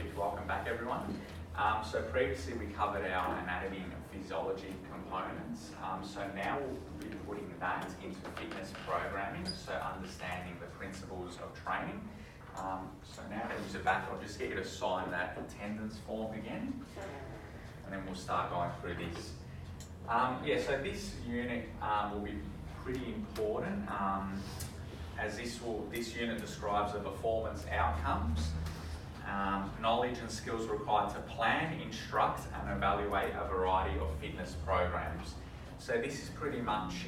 Perfect, welcome back everyone. So previously we covered our anatomy and physiology components. So now we'll be putting that into fitness programming, so understanding the principles of training. So now to use it back, I'll just get you to sign that attendance form again, and then we'll start going through this. So this unit will be pretty important, as this unit describes the performance outcomes, knowledge and skills required to plan, instruct and evaluate a variety of fitness programs. So this is pretty much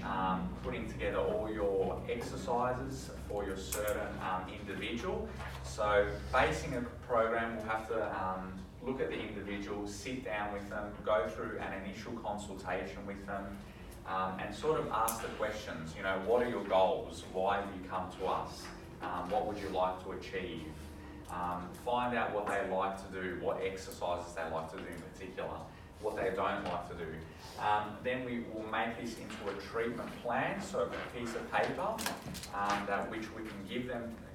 putting together all your exercises for your certain individual. So basing a program, we'll have to look at the individual, sit down with them, go through an initial consultation with them, and sort of ask the questions, you know, what are your goals? Why do you come to us? What would you like to achieve? Find out what they like to do, what exercises they like to do in particular, what they don't like to do. Then we will make this into a treatment plan, so a piece of paper which we can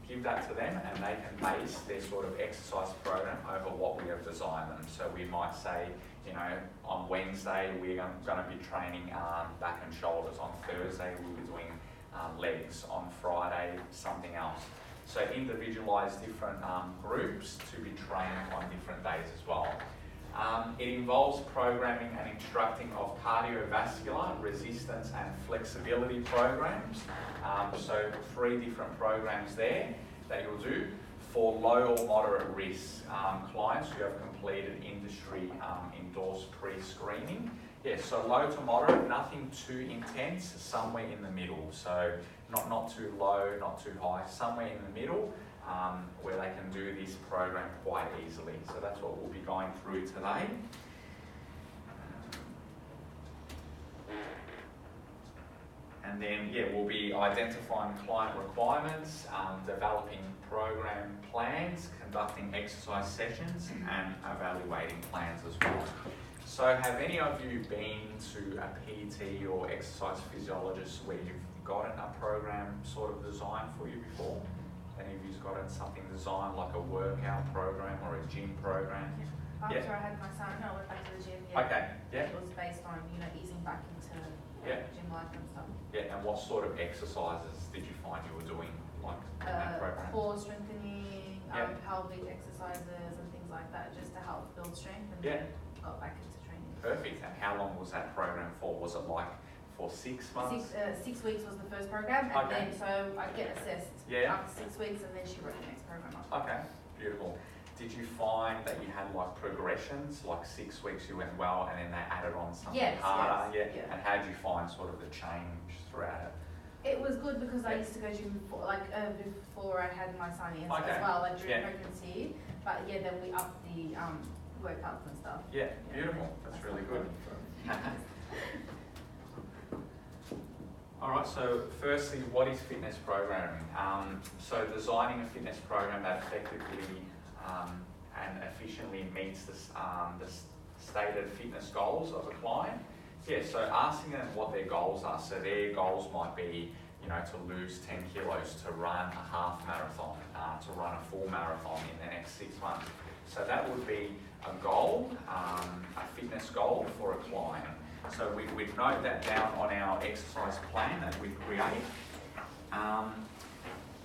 give that to them, and they can base their sort of exercise program over what we have designed them. So we might say, you know, on Wednesday we're going to be training back and shoulders. On Thursday we'll be doing legs. On Friday something else. So individualise different groups to be trained on different days as well. It involves programming and instructing of cardiovascular, resistance and flexibility programs. So 3 different programs there that you'll do for low or moderate risk clients who have completed industry endorsed pre-screening. So low to moderate, nothing too intense, somewhere in the middle. So not too low, not too high, somewhere in the middle where they can do this program quite easily. So that's what we'll be going through today. And then, we'll be identifying client requirements, developing program plans, conducting exercise sessions, and evaluating plans as well. So have any of you been to a PT or exercise physiologist where you've gotten a program sort of designed for you before? Any of you's gotten something designed like a workout program or a gym program? After I had my son, I went back to the gym. Okay. It was based on, you know, easing back into gym life and stuff. And what sort of exercises did you find you were doing like in that program? Core strengthening, pelvic exercises and things like that, just to help build strength and then got back into training. Perfect. And how long was that program for? Was it like for 6 months? 6 weeks was the first program, and then so I'd get assessed after 6 weeks, and then she wrote the next program up. Okay, beautiful. Did you find that you had like progressions, like 6 weeks you went well, and then they added on something harder? Yes. And how did you find sort of the change throughout it? It was good because I used to go gym before, before I had my son as well, like during pregnancy. But then we upped the workouts and stuff. Yeah, beautiful. That's really good. Alright, so firstly, what is fitness programming? So designing a fitness program that effectively and efficiently meets the stated fitness goals of a client. So asking them what their goals are. So their goals might be, you know, to lose 10 kilos, to run a half marathon, to run a full marathon in the next 6 months. So that would be a goal, a fitness goal for a client. So we'd note that down on our exercise plan that we create.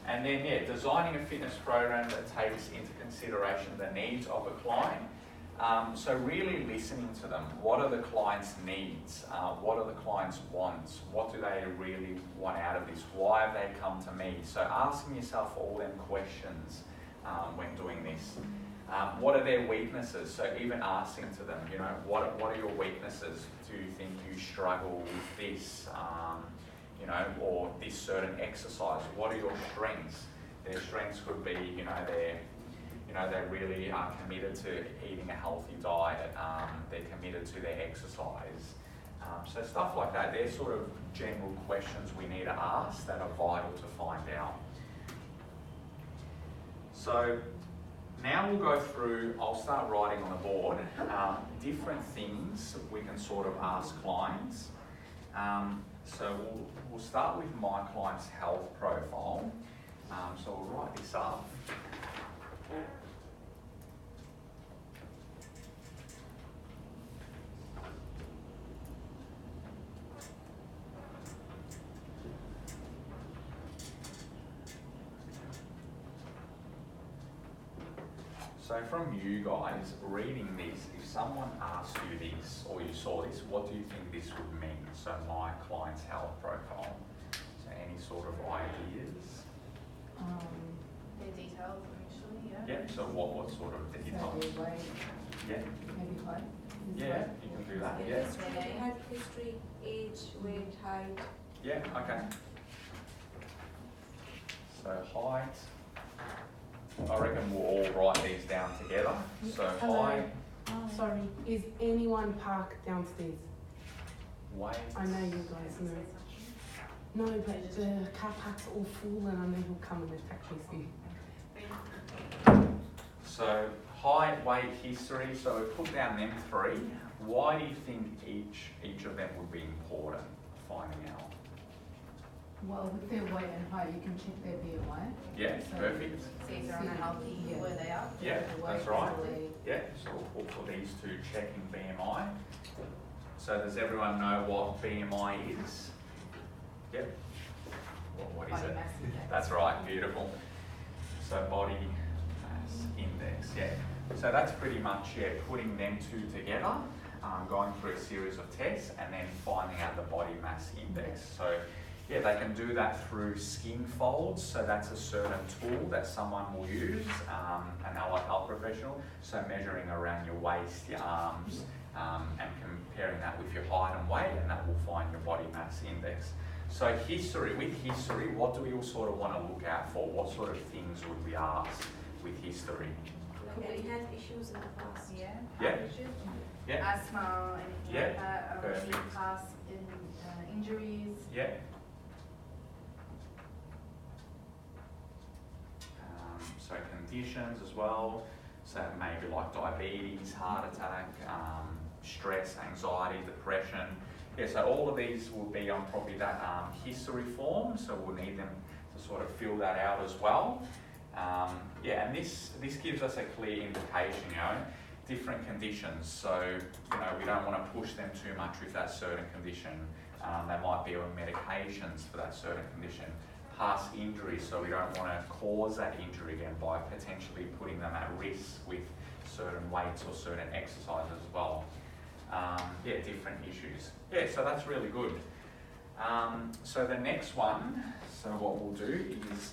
And then, designing a fitness program that takes into consideration the needs of a client. So really listening to them. What are the client's needs? What are the client's wants? What do they really want out of this? Why have they come to me? So asking yourself all them questions when doing this. What are their weaknesses? So even asking to them, you know, what are your weaknesses? Do you think you struggle with this, you know, or this certain exercise? What are your strengths? Their strengths could be, you know, they really are committed to eating a healthy diet. They're committed to their exercise. So stuff like that. They're sort of general questions we need to ask that are vital to find out. So now we'll go through, I'll start writing on the board, different things we can sort of ask clients. So we'll start with my client's health profile. So we'll write this up. So from you guys, reading this, if someone asked you this or you saw this, what do you think this would mean? So my client's health profile. So any sort of ideas? Their details initially, yeah. Yeah, so what sort of details? So weight, Yeah. maybe height. Yeah, you can do that, yeah. History, age, weight, height. Yeah, okay. So height, I reckon we'll all write these down together. So Hello. height, Sorry, is anyone parked downstairs? weight. I know you guys know. No, but the car park's all full and I know he'll come and attack me soon. So height, weight, history, so we put down them three. Why do you think each of them would be important finding out? Well, with their weight and height, you can check their BMI. Yeah, So- perfect. See if they're on a healthy, Yeah. where they are. Yeah, The that's weight, right. the weight. Yeah, so we'll put these two checking BMI. So does everyone know what BMI is? Yep. What is Body it? mass index. That's right, beautiful. So body mass index, yeah. So that's pretty much, yeah, putting them two together, going through a series of tests and then finding out the body mass index. So yeah, they can do that through skin folds. So that's a certain tool that someone will use, an allied health professional. So measuring around your waist, your arms, and comparing that with your height and weight, and that will find your body mass index. So with history, what do we all sort of want to look out for? What sort of things would we ask with history? Like any health issues in the past. Yeah. Yeah. heart issues, Yeah, Asthma, anything Yeah, like that, perfect. any past injuries. yeah. So conditions as well. So maybe like diabetes, heart attack, stress, anxiety, depression. Yeah, so all of these will be on probably that history form. So we'll need them to sort of fill that out as well. Yeah, and this gives us a clear indication, different conditions. So, we don't want to push them too much with that certain condition. They might be on medications for that certain condition. Past injuries, so we don't want to cause that injury again by potentially putting them at risk with certain weights or certain exercises as well. Yeah, different issues. Yeah, so that's really good. So the next one, so what we'll do is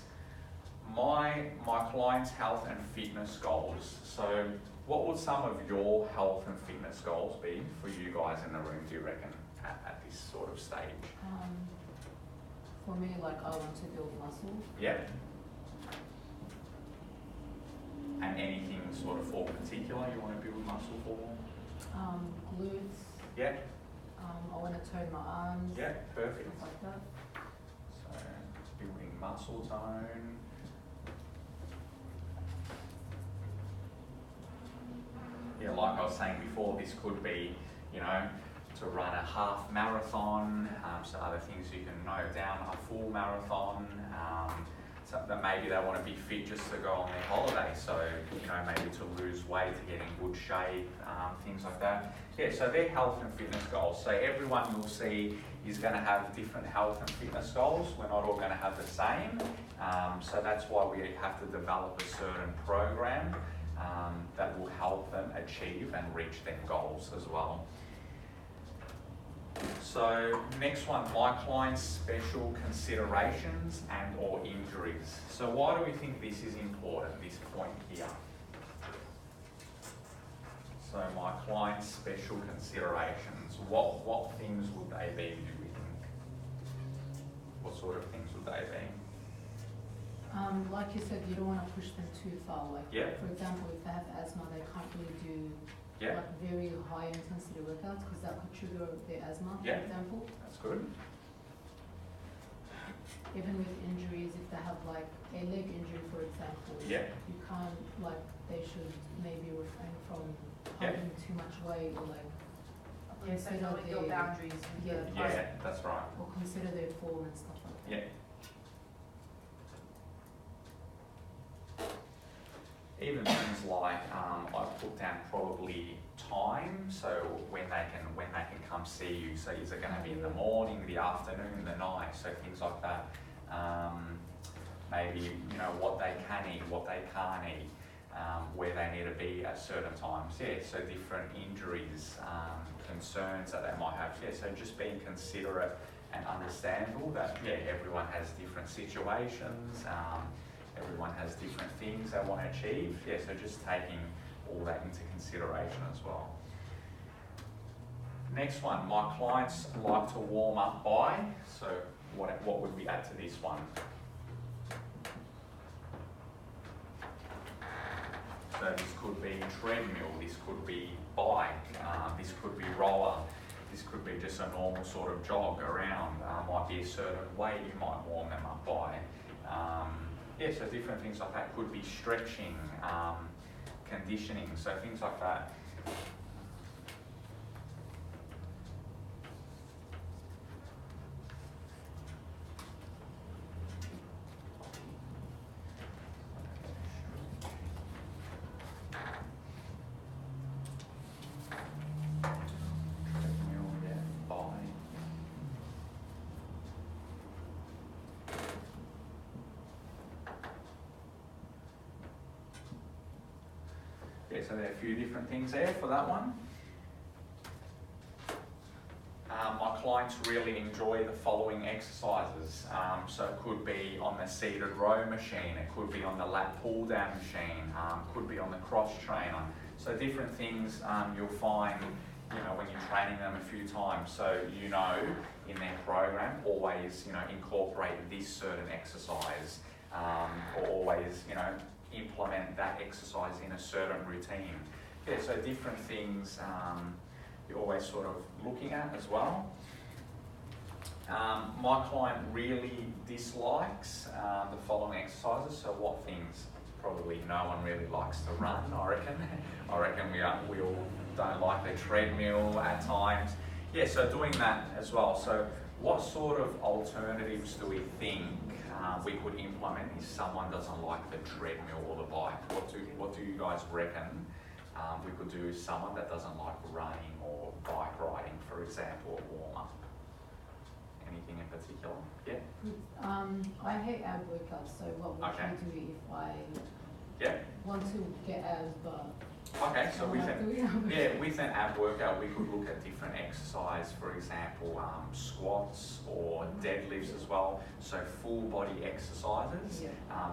my client's health and fitness goals. So what would some of your health and fitness goals be for you guys in the room, do you reckon, at this sort of stage? For me, like I want to build muscle. Yeah. And anything sort of for particular you want to build muscle for? Glutes. Yeah. I want to tone my arms. Yeah, perfect. Stuff like that. So building muscle tone. Yeah, like I was saying before, this could be, to run a half marathon, so other things you can note down, a full marathon, so that maybe they want to be fit just to go on their holiday, so maybe to lose weight, to get in good shape, things like that. Yeah, so they're health and fitness goals. So everyone you'll see is going to have different health and fitness goals. We're not all going to have the same, so that's why we have to develop a certain program that will help them achieve and reach their goals as well. So next one, my client's special considerations and or injuries. So why do we think this is important, this point here? So my client's special considerations, what things would they be, do we think? What sort of things would they be? Like you said, you don't want to push them too far. Like, Yeah. for example, if they have asthma, they can't really do Yeah, like very high intensity workouts because that could trigger their asthma, Yeah. for example. that's good. Even with injuries, if they have like a leg injury, for example, Yeah. you can't, like, they should maybe refrain from Yeah. having too much weight or like Yeah, so consider knowing your their, boundaries with Yeah. the Yeah, that's right. or consider their form and stuff like that. Yeah. Even things like I put down probably time, so when they can come see you. So is it going to be in the morning, the afternoon, the night? So things like that. Maybe what they can eat, what they can't eat. where they need to be at certain times. Yeah, so different injuries, concerns that they might have. Yeah, so just being considerate and understandable that, yeah, everyone has different situations, everyone has different things they want to achieve. Yeah, so just taking all that into consideration as well. Next one, my clients like to warm up by, so what would we add to this one? So this could be treadmill, this could be bike, this could be roller, this could be just a normal sort of jog around, might be a certain way you might warm them up by. Yeah, so different things like that. Could be stretching, conditioning, so things like that. Yeah, so there are a few different things there for that one. My clients really enjoy the following exercises. So it could be on the seated row machine, it could be on the lat pull down machine, could be on the cross trainer. So different things you'll find, you know, when you're training them a few times. So you know in their program always, you know, incorporate this certain exercise, or always, you know, implement that exercise in a certain routine. Yeah, so different things you're always sort of looking at as well. My client really dislikes the following exercises. So what things? Probably no one really likes to run, I reckon. I reckon we all don't like the treadmill at times. Yeah, so doing that as well. So what sort of alternatives do we think we could implement if someone doesn't like the treadmill or the bike? What do you guys reckon we could do with someone that doesn't like running or bike riding, for example, or warm up? Anything in particular? Yeah? I hate ab workouts, so what would you do if I want to get abs but okay, so with an ab workout we could look at different exercise, for example squats or deadlifts as well, so full body exercises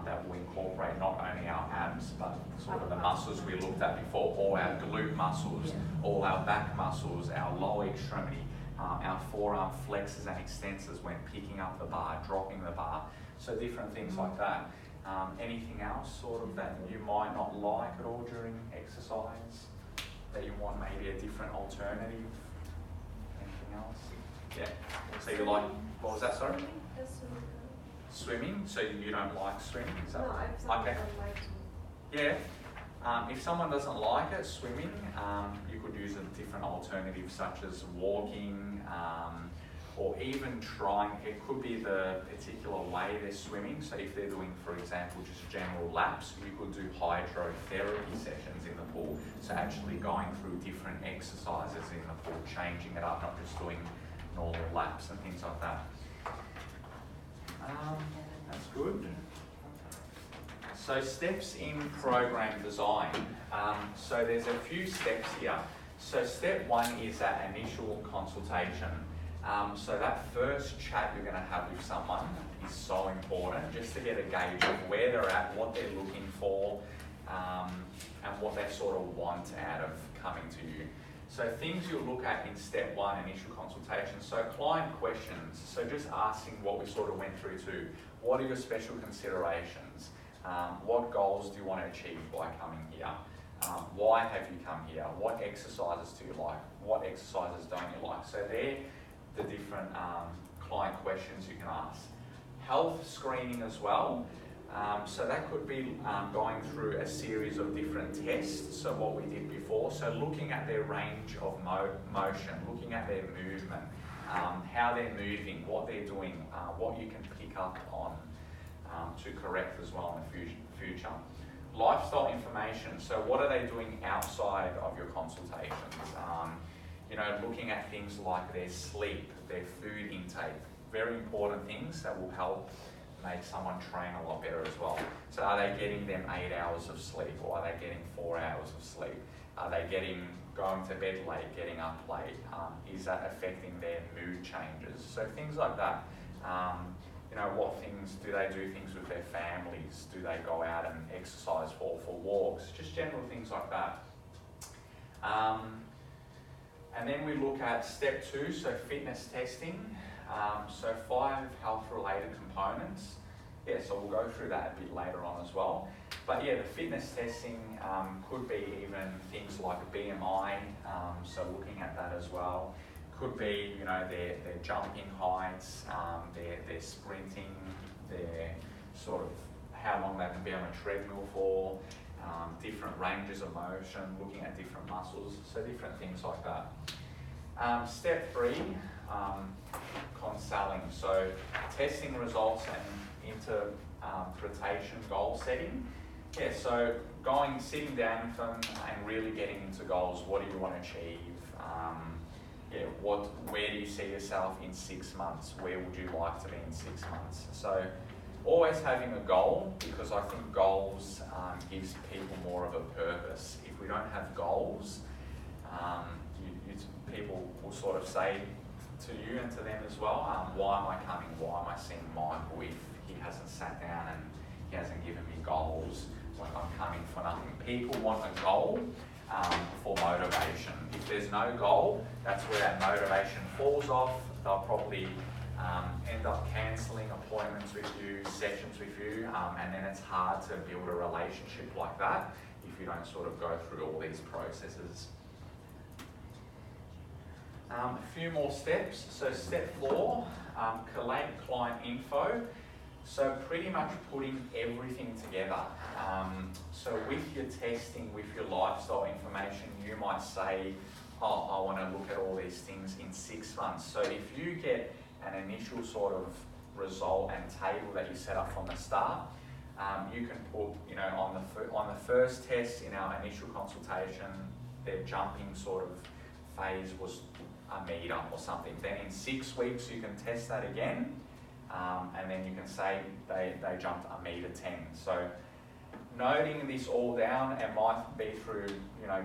that will incorporate not only our abs but sort of the muscles we looked at before, all our glute muscles, all our back muscles, our lower extremity, our forearm flexors and extensors when picking up the bar, dropping the bar, so different things like that. Anything else sort of that you might not like at all during exercise, that you want maybe a different alternative? Anything else? Yeah. So you like, what was that, sorry? Swimming? So you don't like swimming? Is that no, if someone don't like to. Yeah. If someone doesn't like it, swimming, you could use a different alternative such as walking, or even trying, it could be the particular way they're swimming. So if they're doing, for example, just general laps, you could do hydrotherapy sessions in the pool. So actually going through different exercises in the pool, changing it up, not just doing normal laps and things like that. That's good. So steps in program design. So there's a few steps here. So step one is that initial consultation. So that first chat you're going to have with someone is so important, just to get a gauge of where they're at, what they're looking for, and what they sort of want out of coming to you. So things you'll look at in step one, initial consultation. So client questions. So just asking what we sort of went through to. What are your special considerations? What goals do you want to achieve by coming here? Why have you come here? What exercises do you like? What exercises don't you like? So they're the different client questions you can ask. Health screening as well. So that could be going through a series of different tests. So what we did before, so looking at their range of motion, looking at their movement, how they're moving, what they're doing, what you can pick up on to correct as well in the future. Lifestyle information, so what are they doing outside of your consultations? You know, looking at things like their sleep, their food intake, very important things that will help make someone train a lot better as well. So are they getting them 8 hours of sleep, or are they getting 4 hours of sleep? Are they going to bed late, getting up late? Is that affecting their mood changes? So things like that. What things do they do things with their families? Do they go out and exercise for walks? Just general things like that. And then we look at step 2, so fitness testing. So 5 health-related components. Yeah, so we'll go through that a bit later on as well. But yeah, the fitness testing could be even things like BMI, so looking at that as well. Could be, their jumping heights, their sprinting, their sort of how long they can be on a treadmill for, different ranges of motion, looking at different muscles, so different things like that. Step 3, consulting, so testing results and interpretation, goal setting. Yeah, so sitting down with them and really getting into goals. What do you want to achieve? Where do you see yourself in 6 months? Where would you like to be in 6 months? So always having a goal, because I think goals gives people more of a purpose. If we don't have goals, people will sort of say to you and to them as well, why am I coming? Why am I seeing Michael if he hasn't sat down and he hasn't given me goals? Like, I'm coming for nothing. People want a goal for motivation. If there's no goal, that's where that motivation falls off. They'll probably end up cancelling appointments with you, sessions with you, and then it's hard to build a relationship like that if you don't sort of go through all these processes. A few more steps. So step 4, collate client info. So pretty much putting everything together. So with your testing, with your lifestyle information, you might say, oh, I want to look at all these things in 6 months. So if you get an initial sort of result and table that you set up from the start, you can put, on the first test in our initial consultation, their jumping sort of phase was a metre or something. Then in 6 weeks, you can test that again. And then you can say they jumped a metre 10. So noting this all down, it might be through,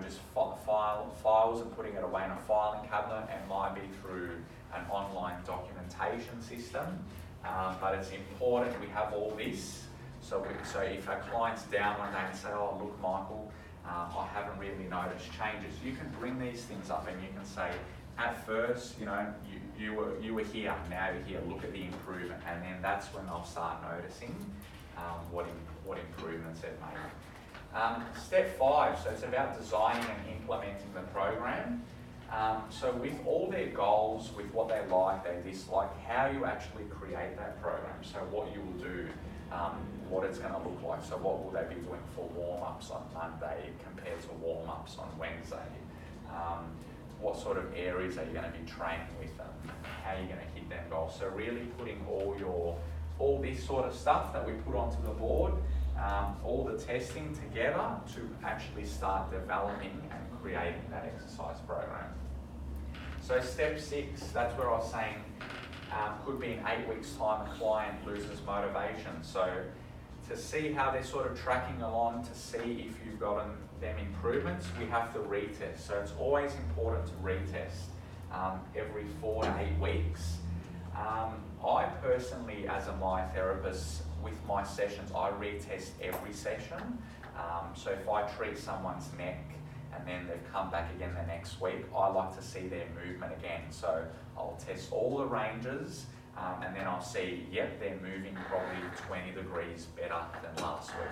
just files and putting it away in a filing cabinet. It might be through an online documentation system. But it's important we have all this. So if a client's down one day and say, oh, look, Michael, I haven't really noticed changes, you can bring these things up and you can say, at first, you were here, now you're here, look at the improvement, and then that's when they'll start noticing what improvements they've made. Step 5, so it's about designing and implementing the program. So with all their goals, with what they like, they dislike, how you actually create that program, so what you will do, what it's going to look like, so what will they be doing for warm-ups on Monday compared to warm-ups on Wednesday. What sort of areas are you going to be training with them? How are you going to hit them goals? So really putting all this sort of stuff that we put onto the board, all the testing together to actually start developing and creating that exercise program. So step 6, that's where I was saying, could be in 8 weeks' time a client loses motivation. So to see how they're sort of tracking along, to see if you've gotten them improvements, we have to retest. So it's always important to retest every 4 to 8 weeks. I personally, as a myotherapist, with my sessions, I retest every session. So if I treat someone's neck and then they've come back again the next week, I like to see their movement again. So I'll test all the ranges and then I'll see, yep, they're moving probably 20 degrees better than last week.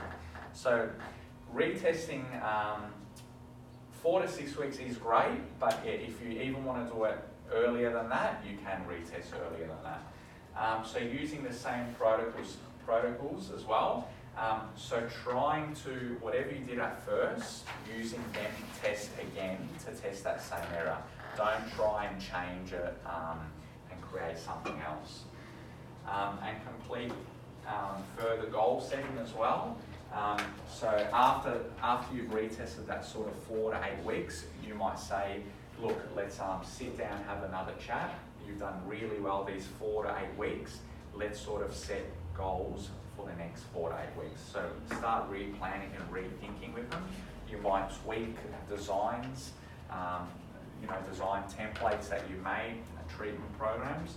So retesting 4 to 6 weeks is great, but yeah, if you even want to do it earlier than that, you can retest earlier than that. So using the same protocols as well. So trying to, whatever you did at first, using them to test again to test that same error. Don't try and change it and create something else. And complete further goal setting as well. So after you've retested that sort of 4 to 8 weeks, you might say, look, let's sit down, have another chat. You've done really well these 4 to 8 weeks. Let's sort of set goals for the next 4 to 8 weeks. So start replanning and rethinking with them. You might tweak designs, design templates that you made, treatment programs.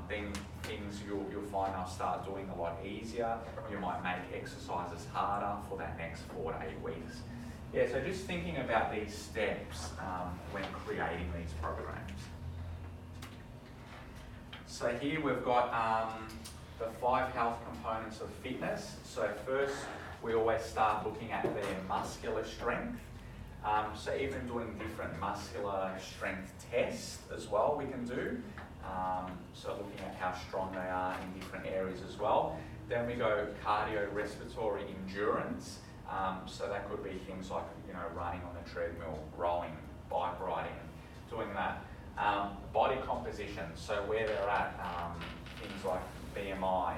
Then things you'll find they'll start doing a lot easier. You might make exercises harder for that next 4 to 8 weeks. Yeah, so just thinking about these steps when creating these programs. So here we've got the 5 health components of fitness. So first, we always start looking at their muscular strength. So even doing different muscular strength tests as well we can do. So looking at how strong they are in different areas as well. Then we go cardiorespiratory endurance. So that could be things like, running on the treadmill, rowing, bike riding, doing that. Body composition, so where they're at, things like BMI,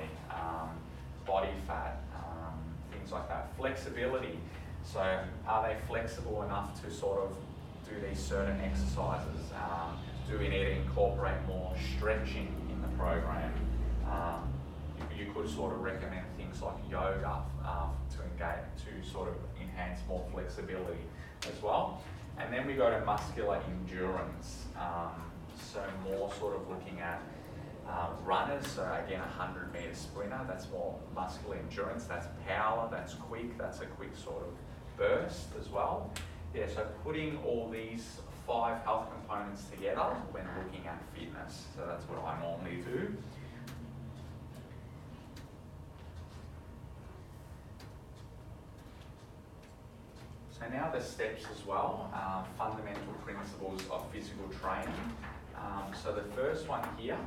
body fat, things like that. Flexibility, so are they flexible enough to sort of do these certain exercises? Do we need to incorporate more stretching in the program? You could sort of recommend things like yoga to sort of enhance more flexibility as well. And then we go to muscular endurance. So more sort of looking at runners, so again 100-metre sprinter, that's more muscular endurance, that's power, that's quick, that's a quick sort of burst as well. Yeah, so putting all these 5 health components together when looking at fitness. So that's what I normally do. So now the steps as well, fundamental principles of physical training. So the first one here,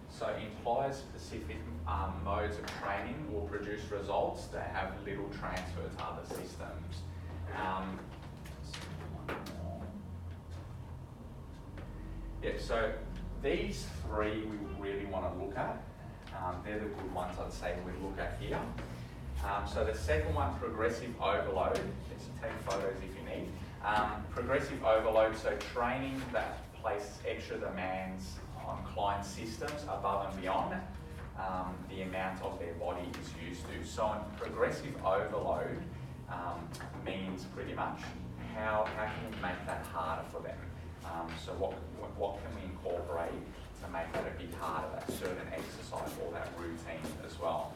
so employer specific modes of training will produce results that have little transfer to other systems. So these 3 we really want to look at. They're the good ones I'd say we look at here. So the second one, progressive overload. Let's take photos if you need. Progressive overload, so training that places extra demands on client systems above and beyond the amount of their body is used to. So in progressive overload means pretty much how can we make that harder for them? So what can we incorporate to make that a bit harder, that certain exercise or that routine as well?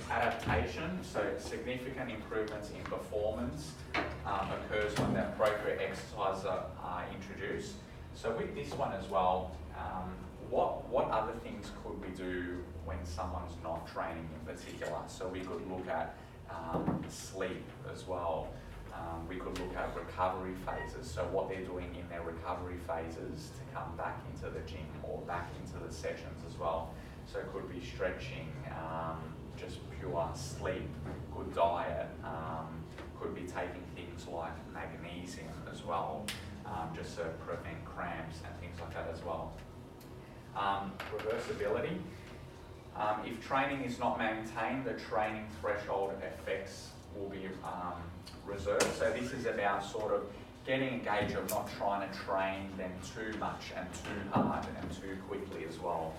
Adaptation, so significant improvements in performance occurs when the appropriate exercises are introduced. So with this one as well, what other things could we do when someone's not training in particular? So we could look at sleep as well. We could look at recovery phases, so what they're doing in their recovery phases to come back into the gym or back into the sessions as well. So it could be stretching, just pure sleep, good diet, could be taking things like magnesium as well, just to prevent cramps and things like that as well. Reversibility. If training is not maintained, the training threshold effects will be reserved. So this is about sort of getting a gauge of not trying to train them too much and too hard and too quickly as well.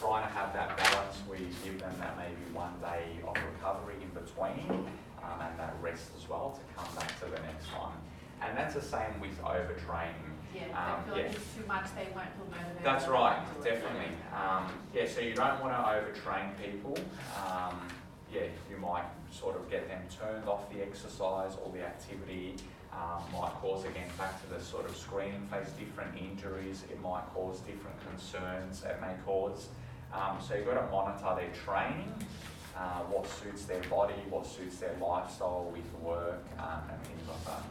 Trying to have that balance where you give them that maybe 1 day of recovery in between and that rest as well to come back to the next one. And that's the same with overtraining. Yeah, if they feel like it's too much, they won't feel motivated. That's right, definitely. So you don't want to overtrain people. You might sort of get them turned off the exercise or the activity. Might cause, again, back to the sort of screening phase, different injuries. It might cause different concerns it may cause. So you've got to monitor their training, what suits their body, what suits their lifestyle with work, and things like that.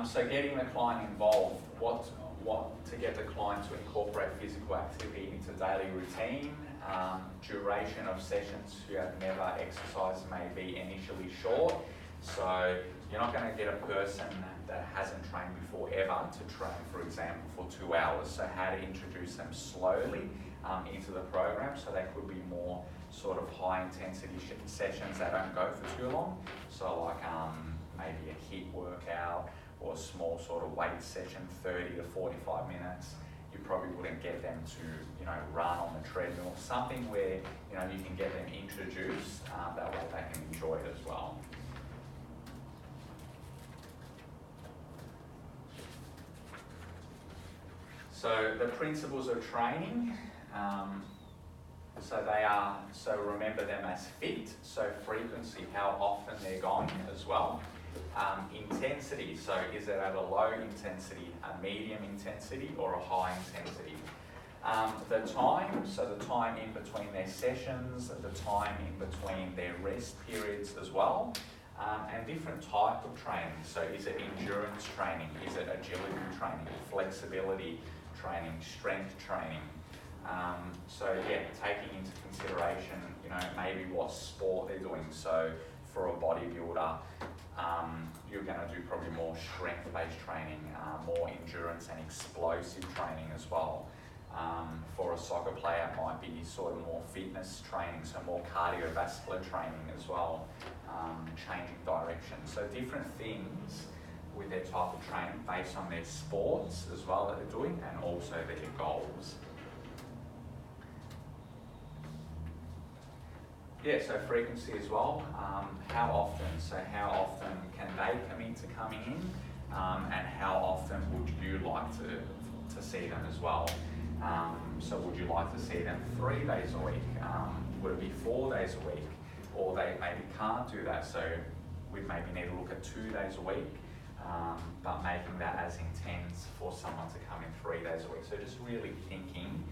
So getting the client involved, what to get the client to incorporate physical activity into daily routine, duration of sessions who have never exercised may be initially short. So you're not going to get a person that hasn't trained before ever to train, for example, for 2 hours. So how to introduce them slowly into the program, so they could be more sort of high intensity sessions that don't go for too long. So like maybe a HIIT workout or a small sort of weight session, 30 to 45 minutes. You probably wouldn't get them to, run on the treadmill. Something where, you can get them introduced, that way they can enjoy it as well. So the principles of training, so remember them as fit, so frequency, how often they're going as well. Intensity, so is it at a low intensity, a medium intensity, or a high intensity? The time, so the time in between their sessions, the time in between their rest periods as well, and different type of training. So is it endurance training? Is it agility training, flexibility training, strength training? Taking into consideration, maybe what sport they're doing. So for a bodybuilder, you're going to do probably more strength-based training, more endurance and explosive training as well. For a soccer player, it might be sort of more fitness training, so more cardiovascular training as well, changing direction. So different things with their type of training based on their sports as well that they're doing, and also their goals. So frequency as well. How often? So how often can they commit to coming in? And how often would you like to see them as well? So would you like to see them 3 days a week? Would it be 4 days a week? Or they maybe can't do that, so we maybe need to look at 2 days a week, but making that as intense for someone to come in 3 days a week. So just really thinking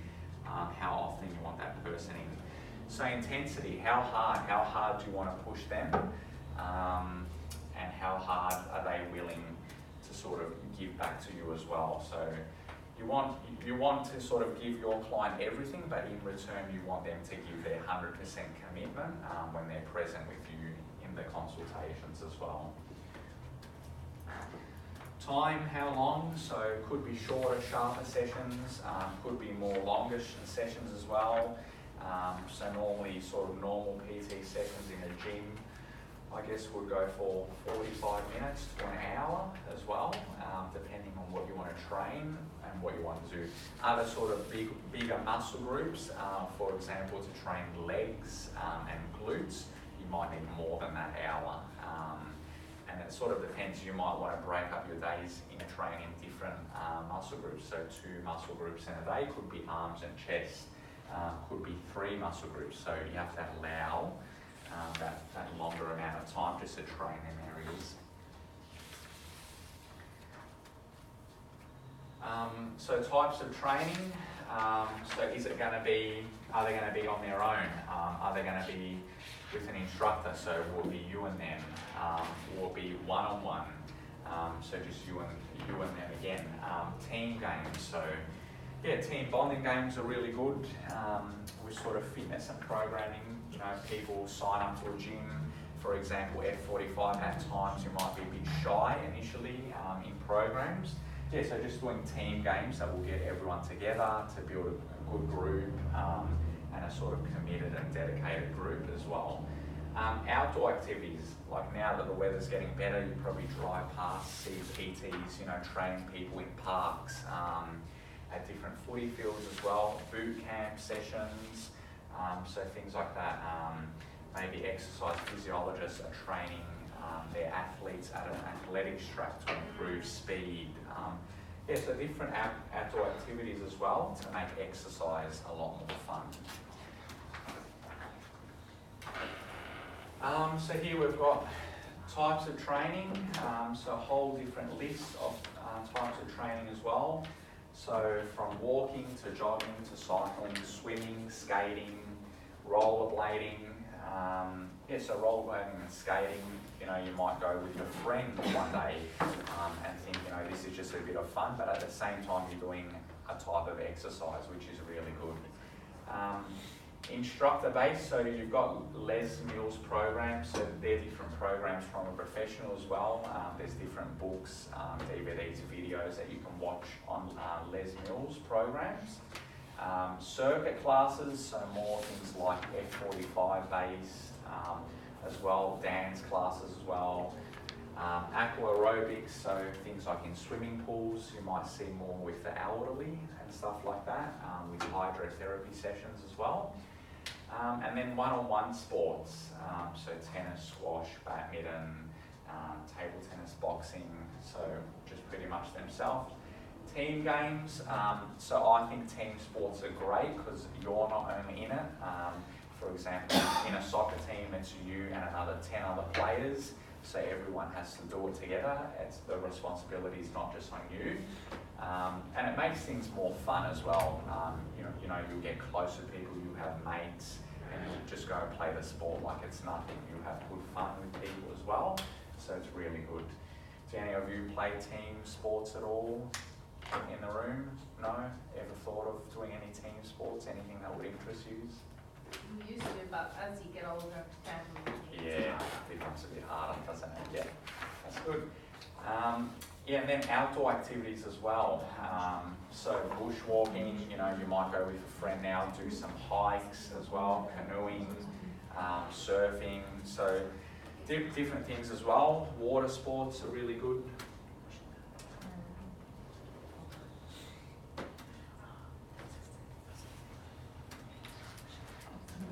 how often you want that person in. So intensity, how hard do you want to push them? And how hard are they willing to sort of give back to you as well? So you want to sort of give your client everything, but in return you want them to give their 100% commitment when they're present with you in the consultations as well. Time, how long? So could be shorter, sharper sessions, could be more longer sessions as well. So normally sort of normal PT sessions in a gym, I guess would go for 45 minutes to an hour as well, depending on what you want to train and what you want to do. Other sort of bigger muscle groups, for example, to train legs and glutes, you might need more than that hour. And it sort of depends, you might want to break up your days in training different muscle groups. So 2 muscle groups in a day could be arms and chest. Could be 3 muscle groups, so you have to allow that longer amount of time just to train them areas. So types of training, so is it going to be, are they going to be on their own? Are they going to be with an instructor? So will it be you and them? Will it be one-on-one? So just you and them again. Team games, so team bonding games are really good with sort of fitness and programming. People sign up to a gym, for example, F45. At times you might be a bit shy initially in programs. So just doing team games that will get everyone together to build a good group and a sort of committed and dedicated group as well. Outdoor activities, like now that the weather's getting better, you probably drive past, see PTs, train people in parks, at different footy fields as well, boot camp sessions, so things like that. Maybe exercise physiologists are training their athletes at an athletics track to improve speed. So different outdoor activities as well to make exercise a lot more fun. So here we've got types of training, so a whole different list of types of training as well. So from walking to jogging to cycling, swimming, skating, rollerblading. So rollerblading and skating, you might go with a friend one day and think, this is just a bit of fun, but at the same time you're doing a type of exercise, which is really good. Instructor based, so you've got Les Mills programs, so they're different programs from a professional as well. There's different books, DVDs, videos that you can watch on Les Mills programs. Circuit classes, so more things like F45 based, as well, dance classes as well. Aqua aerobics, so things like in swimming pools, you might see more with the elderly and stuff like that, with hydrotherapy sessions as well. And then one-on-one sports, so tennis, squash, badminton, table tennis, boxing, so just pretty much themselves. Team games, so I think team sports are great because you're not only in it. For example, in a soccer team, it's you and another 10 other players, so everyone has to do it together. It's the responsibility is not just on you, and it makes things more fun as well. You know, you'll get close to people, you have mates, and you'll just go and play the sport like it's nothing. You have good fun with people as well, so it's really good. Do any of you play team sports at all in the room? No? Ever thought of doing any team sports? Anything that would interest you? We used to, but as you get older, family. Yeah, it becomes a bit harder, doesn't it? Yeah, that's good. Yeah, and then outdoor activities as well. So bushwalking, you know, you might go with a friend now, do some hikes as well, canoeing, surfing, so different things as well. Water sports are really good.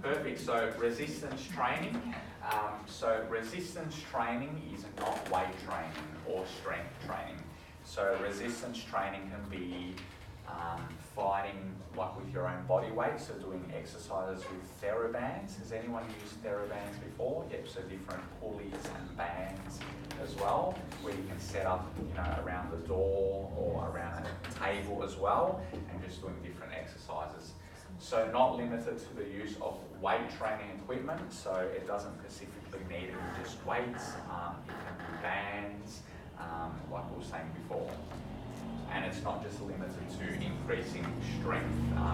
Perfect, so resistance training. So resistance training is not weight training or strength training. So resistance training can be fighting like with your own body weight, so doing exercises with TheraBands. Has anyone used TheraBands before? Yep, so different pulleys and bands as well, where you can set up, you know, around the door or around a table as well, and just doing different exercises. So not limited to the use of weight training equipment, so it doesn't specifically need to be just weights, it can be bands, like we were saying before. And it's not just limited to increasing strength,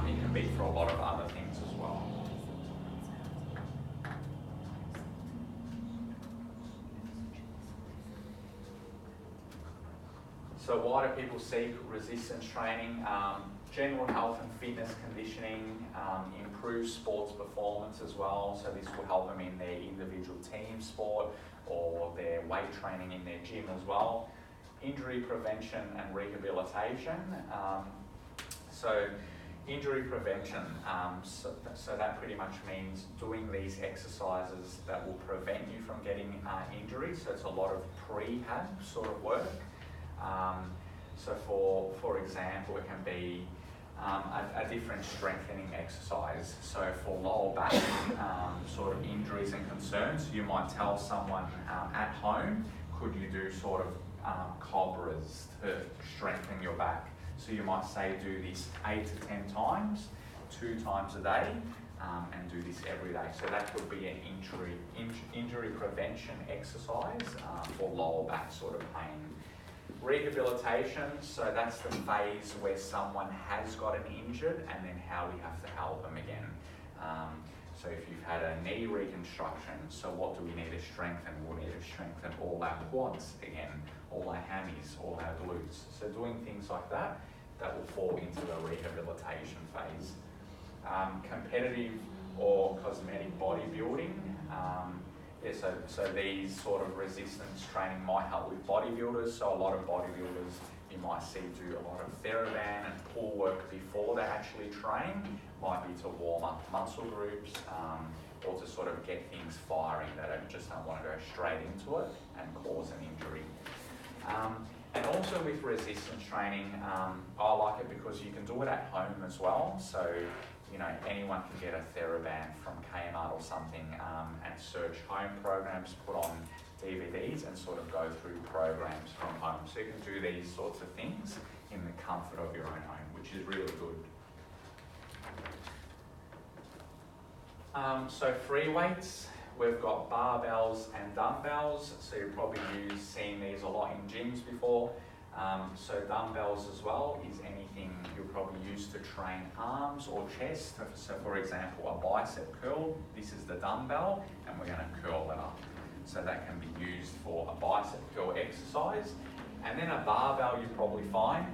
it can be for a lot of other things as well. So why do people seek resistance training? General health and fitness conditioning, improve sports performance as well, so this will help them in their individual team sport or their weight training in their gym as well. Injury prevention and rehabilitation. So injury prevention, so that pretty much means doing these exercises that will prevent you from getting injuries, so it's a lot of prehab sort of work. So for example, it can be a different strengthening exercise. So for lower back sort of injuries and concerns, you might tell someone at home, could you do sort of cobras to strengthen your back? So you might say do this 8 to 10 times, 2 times a day, and do this every day. So that could be an injury prevention exercise for lower back sort of pain. Rehabilitation, so that's the phase where someone has gotten injured and then how we have to help them again. So if you've had a knee reconstruction, so what do we need to strengthen? We'll need to strengthen all our quads again, all our hammies, all our glutes. So doing things like that, that will fall into the rehabilitation phase. Competitive or cosmetic bodybuilding, so these sort of resistance training might help with bodybuilders. So a lot of bodybuilders you might see do a lot of TheraBand and pull work before they actually train. Might be to warm up muscle groups or to sort of get things firing that I just don't want to go straight into it and cause an injury. And also with resistance training, I like it because you can do it at home as well. So you know, anyone can get a TheraBand from Kmart or something and search home programs, put on DVDs and sort of go through programs from home. So you can do these sorts of things in the comfort of your own home, which is really good. So free weights, we've got barbells and dumbbells. So you've probably seen these a lot in gyms before. So dumbbells as well is anything you'll probably use to train arms or chest. So for example, a bicep curl, this is the dumbbell and we're going to curl it up. So that can be used for a bicep curl exercise. And then a barbell you probably find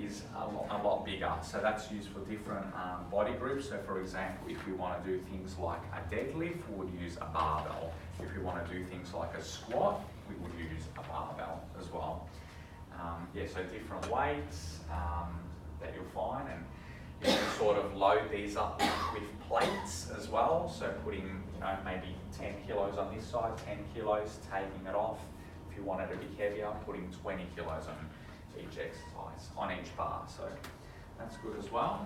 is a lot bigger. So that's used for different body groups. So for example, if we want to do things like a deadlift, we would use a barbell. If we want to do things like a squat, we would use a barbell as well. Yeah, so different weights that you'll find, and you can sort of load these up with plates as well. So putting, maybe 10 kilos on this side, 10 kilos, taking it off. If you want it to be heavier, putting 20 kilos on each exercise, on each bar. So that's good as well.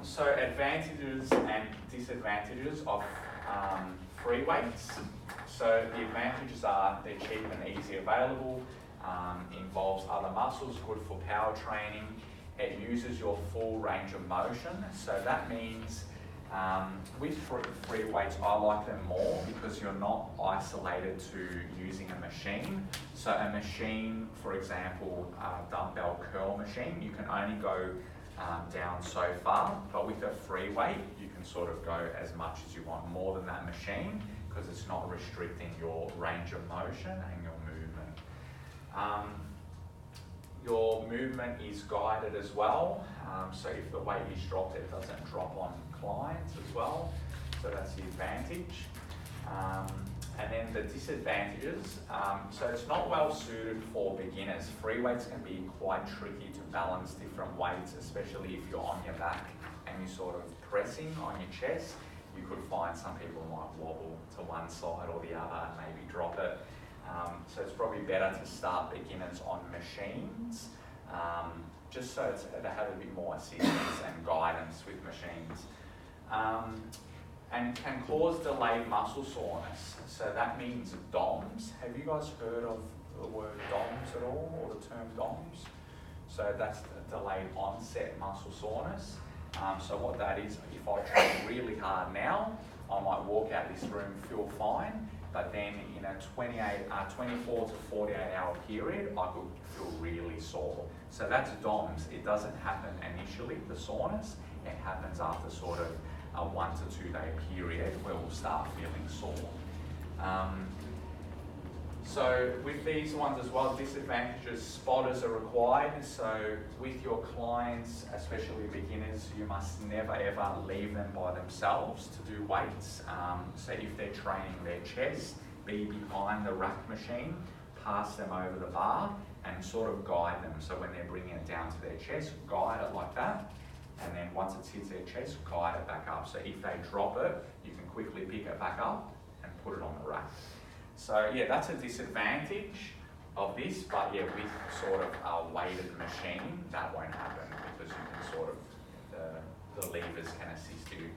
So advantages and disadvantages of free weights. So the advantages are they're cheap and easy available, involves other muscles, good for power training. It uses your full range of motion. So that means with free weights, I like them more because you're not isolated to using a machine. So a machine, for example, a dumbbell curl machine, you can only go down so far, but with a free weight, you can sort of go as much as you want, more than that machine, because it's not restricting your range of motion and your movement. Your movement is guided as well, so if the weight is dropped, it doesn't drop on clients as well, so that's the advantage. And then the disadvantages, so it's not well suited for beginners. Free weights can be quite tricky to balance different weights, especially if you're on your back and you're sort of pressing on your chest. You could find some people might wobble to one side or the other and maybe drop it. So it's probably better to start beginners on machines, just so they have a bit more assistance and guidance with machines. And can cause delayed muscle soreness. So that means DOMS. Have you guys heard of the word DOMS at all, or the term DOMS? So that's delayed onset muscle soreness. So what that is, if I train really hard now, I might walk out this room, feel fine, but then in a 24 to 48 hour period, I could feel really sore. So that's DOMS. It doesn't happen initially, the soreness. It happens after sort of a 1 to 2 day period where we'll start feeling sore. So with these ones as well, disadvantages, spotters are required. So with your clients, especially beginners, you must never ever leave them by themselves to do weights. So if they're training their chest, be behind the rack machine, pass them over the bar and sort of guide them. So when they're bringing it down to their chest, guide it like that. And then once it hits their chest, guide it back up. So if they drop it, you can quickly pick it back up and put it on the rack. So yeah, that's a disadvantage of this, but yeah, with sort of a weighted machine, that won't happen because you can sort of, the levers can assist you.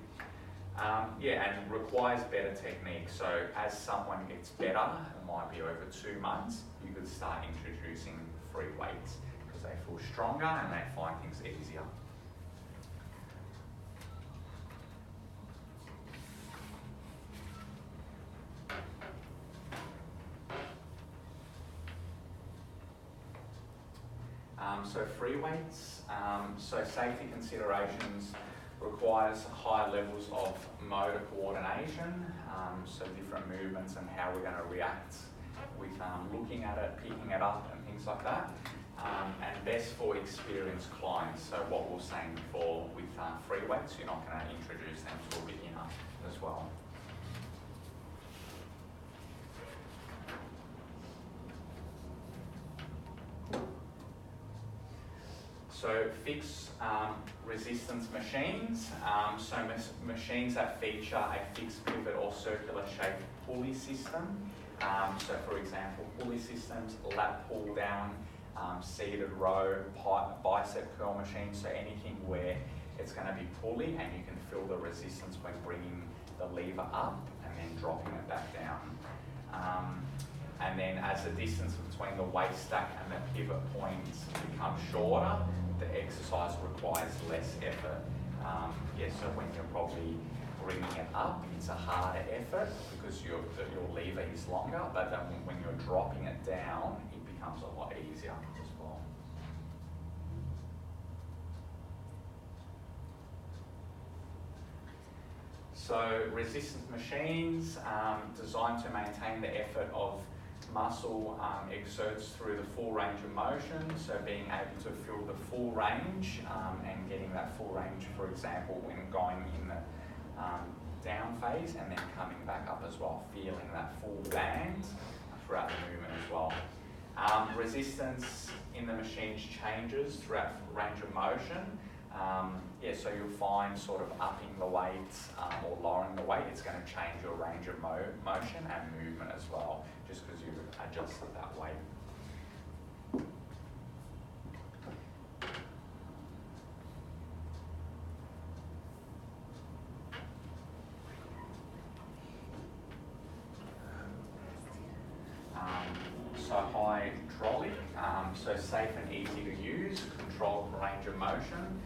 Yeah, and requires better technique. So as someone gets better, it might be over 2 months, you could start introducing free weights because they feel stronger and they find things easier. So free weights, so safety considerations requires high levels of motor coordination, so different movements and how we're going to react with looking at it, picking it up and things like that, and best for experienced clients. So what we were saying before with free weights, you're not going to introduce them to a beginner as well. So fixed resistance machines, so machines that feature a fixed pivot or circular shaped pulley system. So for example, pulley systems, lat pull down, seated row, bicep curl machines, so anything where it's going to be pulley and you can feel the resistance when bringing the lever up and then dropping it back down. And then as the distance between the waist stack and the pivot points becomes shorter, the exercise requires less effort. Yeah, so when you're probably bringing it up, it's a harder effort because your lever is longer, but then when you're dropping it down, it becomes a lot easier as well. So resistance machines designed to maintain the effort of muscle exerts through the full range of motion, so being able to feel the full range and getting that full range, for example, when going in the down phase and then coming back up as well, feeling that full band throughout the movement as well. Resistance in the machines changes throughout the range of motion. So you'll find sort of upping the weight or lowering the weight, it's going to change your range of motion and movement as well, just because you've adjusted that weight. So hydraulic, so safe and easy to use, controlled range of motion,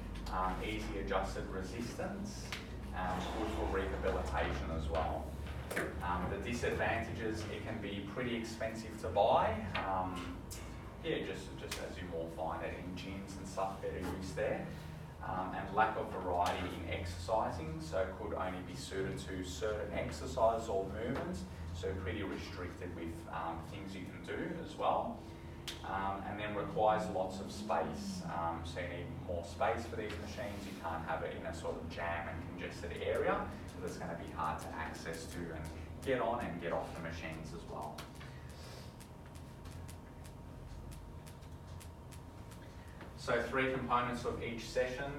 easy adjusted resistance, good for rehabilitation as well. The disadvantages, it can be pretty expensive to buy. Just as you more find it in gyms and stuff, better use there. And lack of variety in exercising, so could only be suited to certain exercises or movements, so pretty restricted with things you can do as well. And then requires lots of space, so you need more space for these machines. You can't have it in a sort of jam and congested area, so it's going to be hard to access to and get on and get off the machines as well. So 3 components of each session.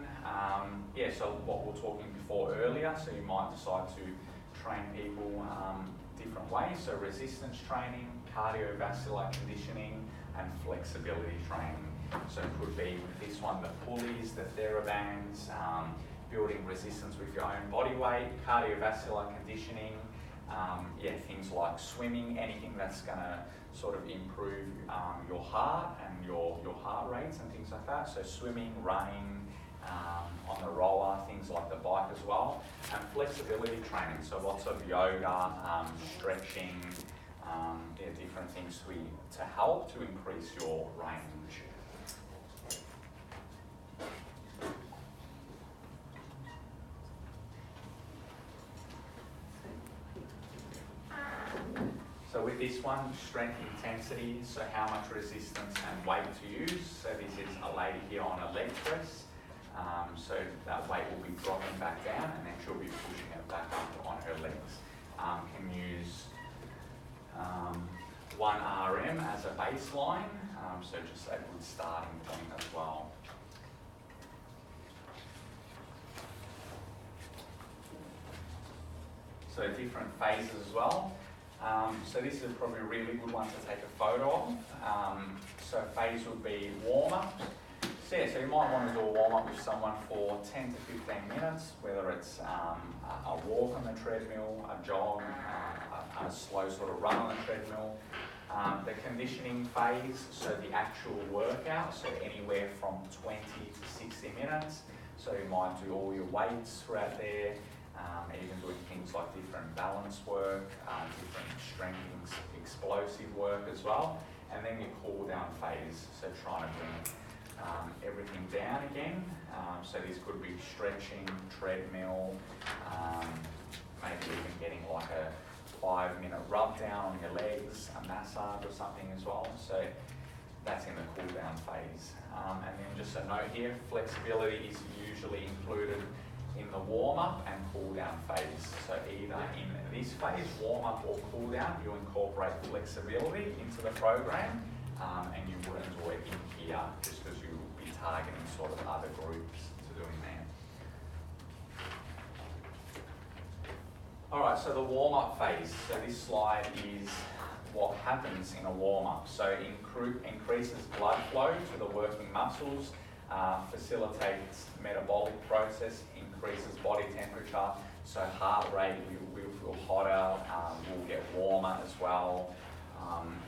So what we were talking before earlier, so you might decide to train people different ways. So resistance training, cardiovascular conditioning, and flexibility training. So it could be with this one, the pulleys, the TheraBands, building resistance with your own body weight, cardiovascular conditioning, things like swimming, anything that's going to sort of improve your heart and your heart rates and things like that. So swimming, running, on the roller, things like the bike as well. And flexibility training, so lots of yoga, stretching, different things to help to increase your range. So with this one, strength intensity, so how much resistance and weight to use. So this is a lady here on a leg press. So that weight will be dropping back down and then she'll be pushing it back up on her legs. Can use 1 RM as a baseline, so just a good starting point as well. So different phases as well. So this is probably a really good one to take a photo of. So phase would be warm-up. So you might want to do a warm-up with someone for 10 to 15 minutes, whether it's a walk on the treadmill, a jog, a slow sort of run on the treadmill. The conditioning phase, so the actual workout, so anywhere from 20 to 60 minutes. So you might do all your weights throughout there, even doing things like different balance work, different strength, explosive work as well. And then your cool down phase, so trying to bring everything down again. So this could be stretching, treadmill, maybe even getting like a 5-minute rub down on your legs, a massage or something as well. So that's in the cool down phase. And then just a note here, flexibility is usually included in the warm up and cool down phase. So either in this phase, warm up or cool down, you incorporate flexibility into the program, and you wouldn't do it in here just because you would be targeting sort of other groups to doing there. All right, so the warm-up phase. So this slide is what happens in a warm-up. So increases blood flow to the working muscles, facilitates metabolic process, increases body temperature, so heart rate will feel hotter, will get warmer as well.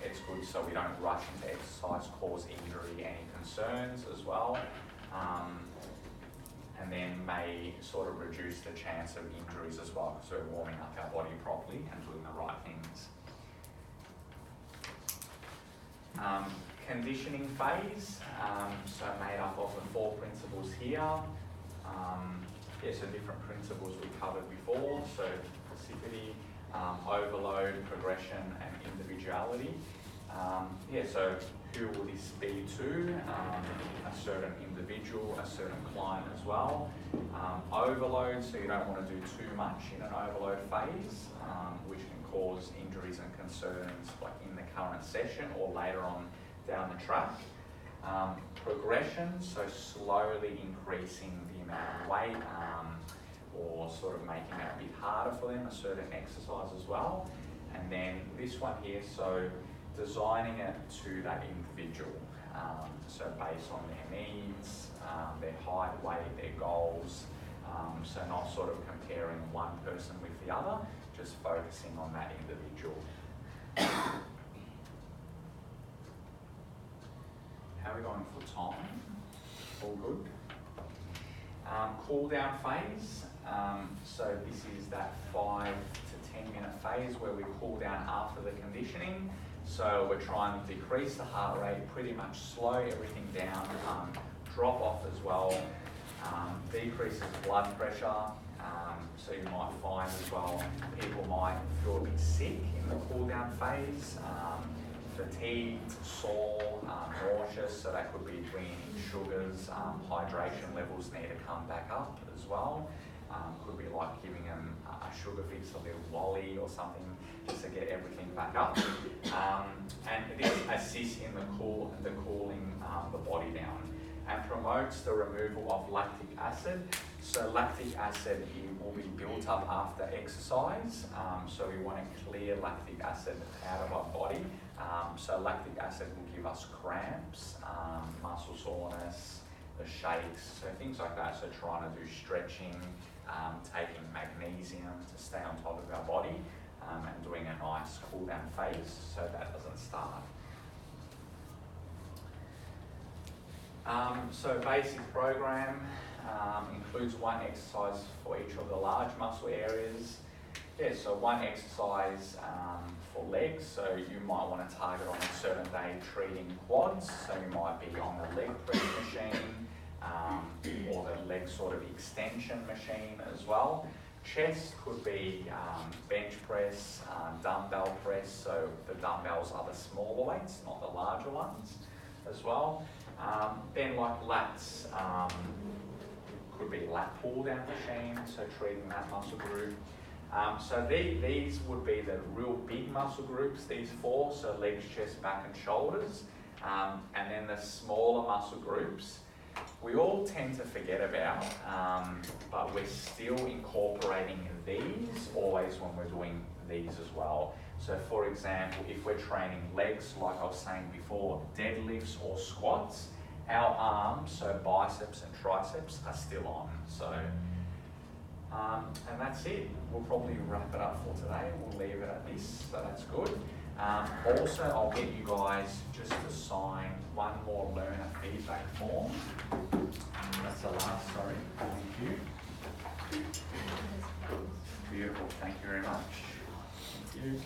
It's good so we don't rush into exercise, cause injury, any concerns as well. And then may sort of reduce the chance of injuries as well because we're warming up our body properly and doing the right things. Conditioning phase, so made up of the 4 principles here. So different principles we covered before, so passivity, overload, progression and individuality. So who will this be to? A certain individual, a certain client as well. Overload, so you don't want to do too much in an overload phase, which can cause injuries and concerns like in the current session or later on down the track. Progression, so slowly increasing the amount of weight or sort of making it a bit harder for them, a certain exercise as well. And then this one here, so designing it to that individual. So based on their needs, their height, weight, their goals. So not sort of comparing one person with the other, just focusing on that individual. How are we going for time? All good. Cool down phase. So this is that 5 to 10 minute phase where we cool down after the conditioning. So we're trying to decrease the heart rate, pretty much slow everything down, drop off as well, decreases blood pressure. So you might find as well, people might feel a bit sick in the cool down phase, fatigued, sore, nauseous, so that could be weaning sugars, hydration levels need to come back up as well. Could be like giving them a sugar fix, a little lolly or something, just to get everything back up. And this assists in the cooling the body down and promotes the removal of lactic acid. So lactic acid will be built up after exercise. So we want to clear lactic acid out of our body. So lactic acid will give us cramps, muscle soreness, the shakes, so things like that. So trying to do stretching, taking magnesium to stay on top of our body, and doing a nice cool down phase so that doesn't start. So basic program includes one exercise for each of the large muscle areas. So one exercise for legs, so you might want to target on a certain day treating quads, so you might be on the leg press machine or the leg sort of extension machine as well. Chest could be bench press, dumbbell press, so the dumbbells are the smaller weights, not the larger ones as well. Then like lats, could be lat pull down machine, so treating that muscle group. So these would be the real big muscle groups, these four, so legs, chest, back and shoulders. And then the smaller muscle groups, we all tend to forget about, but we're still incorporating these always when we're doing these as well. So for example, if we're training legs, like I was saying before, deadlifts or squats, our arms, so biceps and triceps, are still on. So, and that's it. We'll probably wrap it up for today. We'll leave it at this, so that's good. Also, I'll get you guys just to sign one more learner feedback form. That's the last, sorry. Thank you. Beautiful, thank you very much. Thank you.